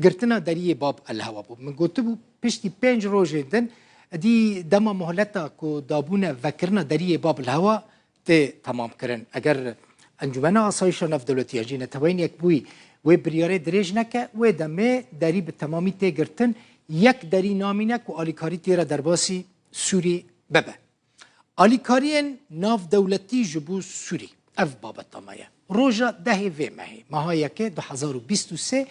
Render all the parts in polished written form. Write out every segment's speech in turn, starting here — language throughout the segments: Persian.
گرتنا دری باب الهوا بو من گوته بو پشتی 5 روز دن دی دما مهلتا کو دابونه وکرنا دری باب الهوا ته تمام کرن اگر انجمن آسایش ناف دولتی اجینه توین یک بوی و بریاره دریج نکه و دمه دری به تمامی ته گرتن یک دری نامینه کو آلیکاری تیرا درباسی سوری ببه آلیکارین ناف دولتی جبو سوری اف بابت تمایه روژا ده وی مهی ماها که 2023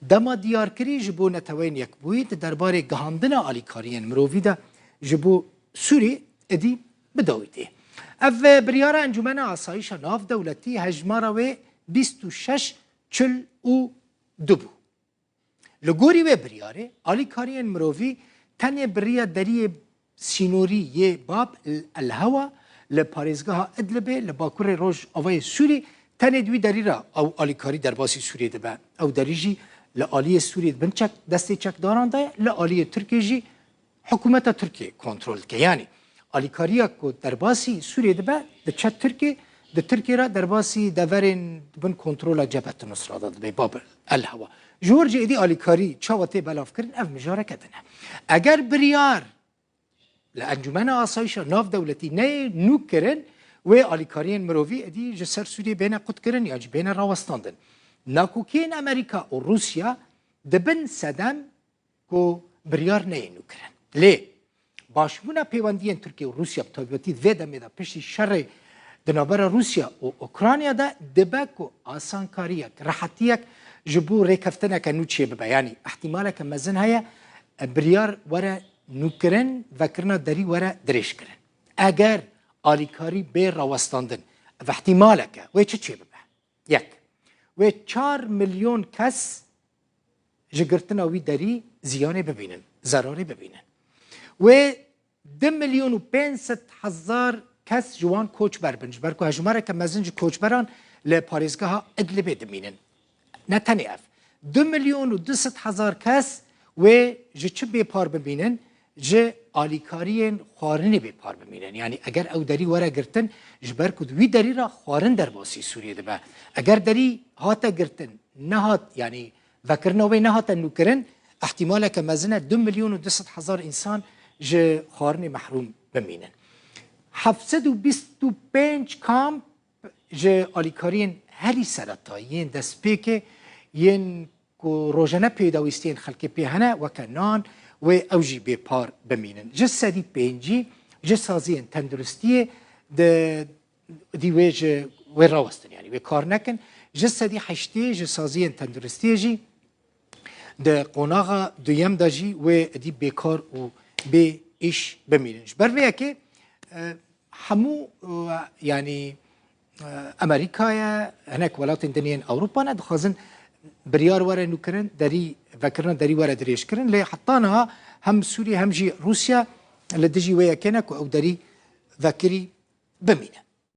دما دیار کری جبو نتوین یک بوید درباره گهاندن آلیکارین مرووی ده جبو سوری ادی بدویده اف بریاره انجمن آسایش ناف دولتی هجماره و 26 چل و دوبو لگوری و بریاره آلیکارین مرووی تنه بریا دری سینوری یه باب الهوا لپاریزگاه ادلبه لباکور روش آوای سوری تنه دوی دری را او آلیکاری در باسی سوریه دبه او دریجی لآلی سوریه دبن چک دستی چک داران ده لآلی ترکیه جی حکومت ترکیه کنترل که یعنی آلیکاریا که در باسی سوریه دبه ده چت ترکیه ده ترکیه را در باسی دورین دبن کنترل جبهت نصرادا دبه باب الهوا جورج ایدی آلیکاری چاوته بلاف کرن اف مجاره کدنه اگر بریار لانجمن آسایش ناف دولتی نه نو کرن و آلیکارین مروی ادی جسر سوریه بین قد کرن یا بین راوستاندن ناکوکین امریکا و روسیا دبن صدم کو بریار نه نو کرن لی باشمونا پیوندین ترکیه و روسیا بتابیوتی ویده میده پشتی شر دنابر روسیا و اوکراینیا ده دبه کو آسان کاریک راحتیک جبو ریکفتنه که نو چیه ببه یعنی احتماله که مزن هیا بریار وره نوکرن و کرنا دری وره درش کرن اگر آلیکاری به راوستاندن و احتماله که و چه ببه یک و 4 میلیون کس جگرتنا وی دری زیانه ببینن ضراری ببینن و 2,500,000 کس جوان کوچ بر بنج برکو هجماره که مزنج کوچ بران لپاریزگاه ادلبه دمینن نه تنی اف 2,200,000 کس و چه بیپار ببینن جه آلیکارین خوارنی بیپار ببینن یعنی اگر او دری وره گرتن جبر کد وی دری را خوارن در باسی سوریه دبه اگر دری هاتا گرتن نهات یعنی وکرناوی نهات نوکرن احتماله که مزنه 2,200,000 انسان جه خوارنی محروم ببینن 725 کامپ جه آلیکارین هری سرطایین دست پیکه ین کو روزانه پیداویستین خلک پیهنه و کنان و اوجی به پار بمینن جسدی پنجی جسازی تندرستی دیویج و راوستن یعنی و کار نکن جسدی حشتی جسازی تندرستی جی ده قناغ دویم داجی و دی بیکار و به ایش بمیننش برویه که همو یعنی امریکای هناك ولات دنيا اوروبا ندخزن بريار ورا نوكرن داري فكرنا داري ورا دريش كرن لي حطانها هم سوريا هم جي روسيا لدجي ويا كنك او داري ذاكري بمينه